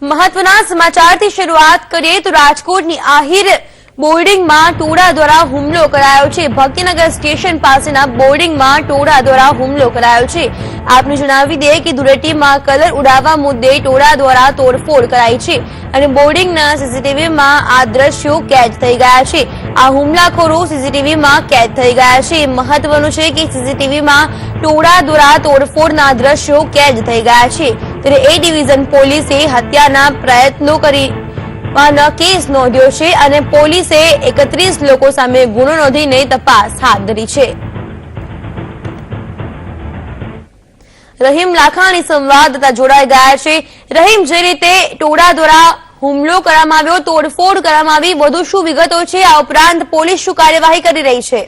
મહત્વના સમાચારથી શરૂઆત કરીએ તો રાજકોટની આહિર બોર્ડિંગમાં ટોળા દ્વારા હુમલો કરાયો છે। ભક્તિનગર સ્ટેશન પાસેના બોર્ડિંગમાં ટોળા દ્વારા હુમલો કરાયો છે। આપને જણાવી દઈએ કે ધૂળેટીમાં કલર ઉડાવવા મુદ્દે ટોળા દ્વારા તોડફોડ કરાઈ છે અને બોર્ડિંગના સીસીટીવીમાં આ દ્રશ્યો કેદ થઈ ગયા છે। આ હુમલાખોરો સીસીટીવીમાં કેદ થઈ ગયા છે। મહત્વનું છે કે સીસીટીવીમાં ટોળા દ્વારા તોડફોડના દ્રશ્યો કેદ થઈ ગયા છે। ત્યારે એ ડિવિઝન પોલીસે હત્યાના પ્રયત્નો કરી કેસ નોંધ્યો છે અને પોલીસે 31 લોકો સામે ગુનો નોંધીને તપાસ હાથ ધરી છે। રહીમ લાખાણી સંવાદદાતા જોડાઈ ગયા છે। રહીમ, જે રીતે ટોળા દ્વારા હુમલો કરવામાં આવ્યો, તોડફોડ કરવામાં આવી, વધુ શું વિગતો છે? આ ઉપરાંત પોલીસ શું કાર્યવાહી કરી રહી છે?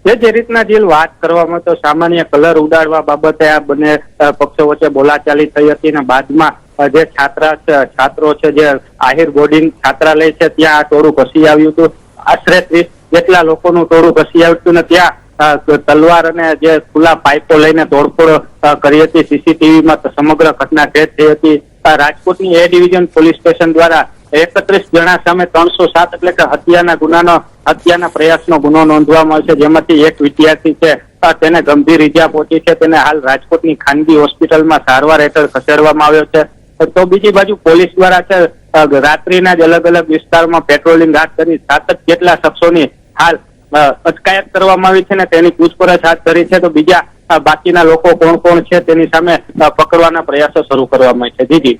જે રીતના જે વાત કરવામાં તો સામાન્ય કલર ઉડાડવા બાબતે આ બંને પક્ષો વચ્ચે બોલાચાલી થઈ હતી અને બાદમાં જે છાત્રો છે જે આહિર બોર્ડિંગ છાત્રાલય છે ત્યાં આ ટોળું ઘસી આવ્યું હતું। આશરે 30 જેટલા લોકોનું ટોળું ઘસી આવ્યું હતું ને ત્યાં તલવાર અને જે ખુલ્લા પાઇપો લઈને તોડફોડ કરી હતી। સીસીટીવીમાં સમગ્ર ઘટના કેદ થઈ હતી। રાજકોટની એ ડિવિઝન પોલીસ સ્ટેશન દ્વારા 31 જણા સામે 307 એટલે કે હત્યાના પ્રયાસનો ગુનો નોંધવામાં આવ્યો છે, જેમાંથી એક વિદ્યાર્થી છે તેને ગંભીર ઈજા પહોંચી છે। તેને હાલ રાજકોટની ખાનગી હોસ્પિટલમાં સારવાર હેઠળ ખસેડવામાં આવ્યો છે। તો બીજી બાજુ પોલીસ દ્વારા છે રાત્રિના જ અલગ અલગ વિસ્તારમાં પેટ્રોલિંગ હાથ ધરી 7 જેટલા શખ્સોની હાલ અટકાયત કરવામાં આવી છે ને તેની પૂછપરછ હાથ ધરી છે। તો બીજા બાકીના લોકો કોણ છે તેની સામે પકડવાના પ્રયાસો શરૂ કરવામાં છે। જી।